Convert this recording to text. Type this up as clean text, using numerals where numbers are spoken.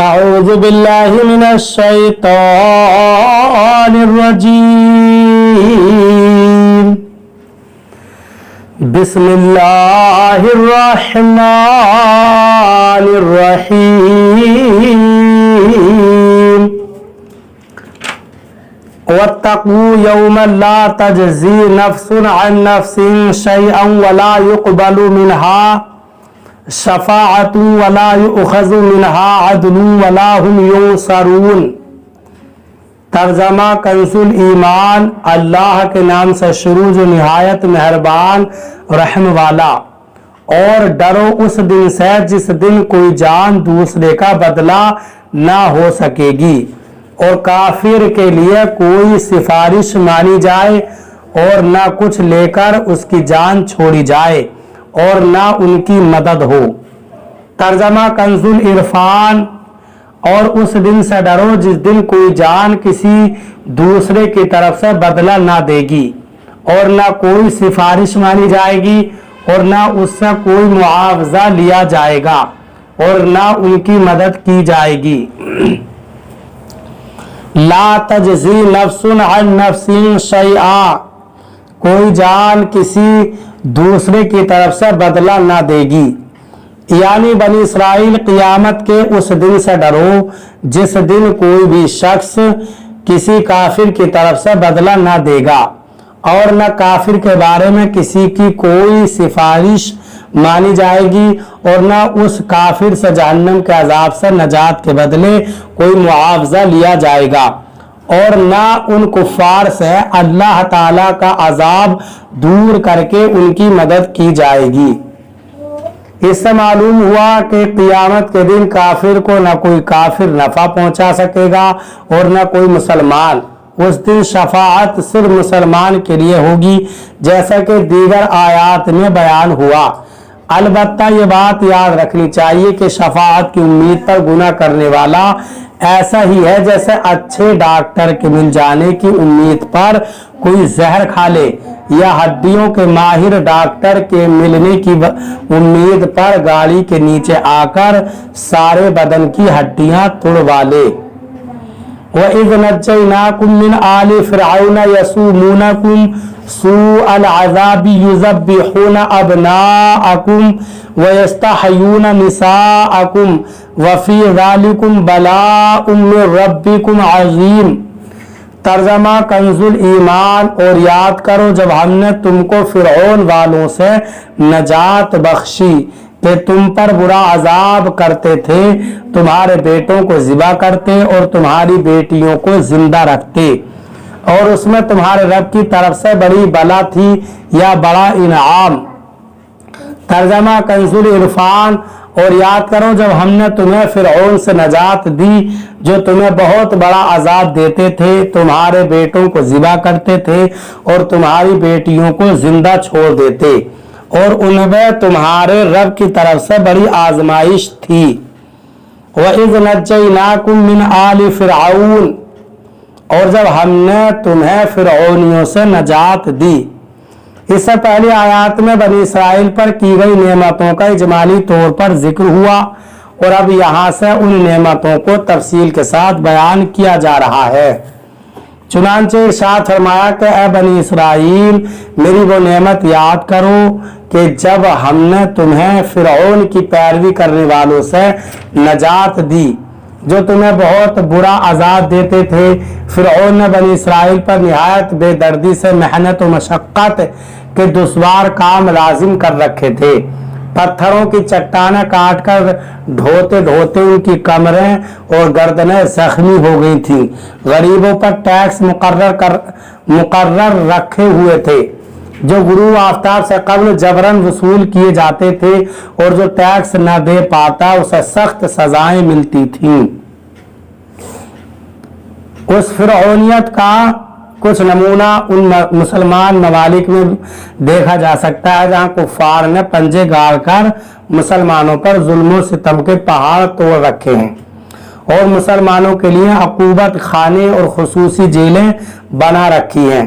أعوذ بالله من الشيطان الرجيم بسم الله الرحمن الرحيم واتقوا يوما لا تجزي نفس عن نفس شيئا ولا يقبل منها شفاعت ولا يؤخذ منها عدل ولا هم ينصرون۔ ترجمہ کنز الایمان، اللہ کے نام سے شروع جو نہایت مہربان رحم والا، اور ڈرو اس دن سے جس دن کوئی جان دوسرے کا بدلہ نہ ہو سکے گی، اور کافر کے لیے کوئی سفارش مانی جائے اور نہ کچھ لے کر اس کی جان چھوڑی جائے اور نہ ان کی مدد ہو۔ ترجمہ کنز العرفان، اور اس دن سے ڈرو جس دن کوئی جان کسی دوسرے کی طرف سے بدلہ نہ دے گی اور نہ کوئی سفارش مانی جائے گی اور نہ اس سے کوئی معاوضہ لیا جائے گا اور نہ ان کی مدد کی جائے گی۔ لا تجزی نفس عن نفس شیئا، کوئی جان کسی دوسرے کی طرف سے بدلہ نہ دے گی، یعنی بنی اسرائیل قیامت کے اس دن سے ڈرو جس دن کوئی بھی شخص کسی کافر کی طرف سے بدلہ نہ دے گا اور نہ کافر کے بارے میں کسی کی کوئی سفارش مانی جائے گی اور نہ اس کافر سے جہنم کے عذاب سے نجات کے بدلے کوئی معاوضہ لیا جائے گا اور نہ ان کفار سے اللہ تعالیٰ کا عذاب دور کر کے ان کی مدد کی جائے گی۔ اس سے معلوم ہوا کہ قیامت کے دن کافر کو نہ کوئی کافر نفع پہنچا سکے گا اور نہ کوئی مسلمان۔ اس دن شفاعت صرف مسلمان کے لیے ہوگی، جیسا کہ دیگر آیات میں بیان ہوا۔ البتہ یہ بات یاد رکھنی چاہیے کہ شفاعت کی امید پر گناہ کرنے والا ایسا ہی ہے جیسے اچھے ڈاکٹر کے مل جانے کی امید پر کوئی زہر کھا لے یا ہڈیوں کے ماہر ڈاکٹر کے ملنے کی امید پر گاڑی کے نیچے آ کر سارے بدن کی ہڈیاں توڑوا لے۔ وَإِذْ نَجَّيْنَاكُمْ مِنْ آلِ فِرْعَوْنَ يَسُومُونَكُمْ سُوءَ الْعَذَابِ يُذَبِّحُونَ أَبْنَاءَكُمْ وَيَسْتَحْيُونَ نِسَاءَكُمْ وَفِي ذَلِكُمْ بَلَاءٌ مِّن رَبِّكُمْ عَظِيمٌ۔ ترجمہ کنز الایمان، اور یاد کرو جب ہم نے تم کو فرعون والوں سے نجات بخشی کہ تم پر برا عذاب کرتے تھے، تمہارے بیٹوں کو ذبح کرتے اور تمہاری بیٹیوں کو زندہ رکھتے، اور اس میں تمہارے رب کی طرف سے بڑی بلا تھی یا بڑا انعام۔ ترجمہ کنز العرفان، اور یاد کرو جب ہم نے تمہیں فرعون سے نجات دی جو تمہیں بہت بڑا عذاب دیتے تھے، تمہارے بیٹوں کو ذبح کرتے تھے اور تمہاری بیٹیوں کو زندہ چھوڑ دیتے، اور ان میں تمہارے رب کی طرف سے بڑی آزمائش تھی۔ وَإِذْ نَجَّيْنَاكُمْ مِنْ آلِ فِرْعَوْنَ، اور جب ہم نے تمہیں فرعونیوں سے نجات دی۔ اس سے پہلی آیات میں بنی اسرائیل پر کی گئی نعمتوں کا اجمالی طور پر ذکر ہوا، اور اب یہاں سے ان نعمتوں کو تفصیل کے ساتھ بیان کیا جا رہا ہے۔ چنانچہ ارشاد فرمایا کہ اے بنی اسرائیل، میری وہ نعمت یاد کرو کہ جب ہم نے تمہیں فرعون کی پیروی کرنے والوں سے نجات دی جو تمہیں بہت برا عذاب دیتے تھے۔ فرعون نے بنی اسرائیل پر نہایت بے دردی سے محنت و مشقت کے دشوار کام لازم کر رکھے تھے۔ پتھروں کی چٹانیں کاٹ کر ڈھوتے ڈھوتے ان کی کمریں اور گردنیں زخمی ہو گئی تھیں۔ غریبوں پر ٹیکس مقرر رکھے ہوئے تھے جو غروب آفتاب سے قبل جبراً وصول کیے جاتے تھے، اور جو ٹیکس نہ دے پاتا اسے سخت سزائیں ملتی تھیں۔ اس فرعونیت کا کچھ نمونہ ان مسلمان ممالک میں دیکھا جا سکتا ہے جہاں کفار نے پنجے گاڑ کر مسلمانوں پر ظلم و ستم کے پہاڑ توڑ رکھے ہیں اور مسلمانوں کے لیے عقوبت خانے اور خصوصی جیلیں بنا رکھی ہیں۔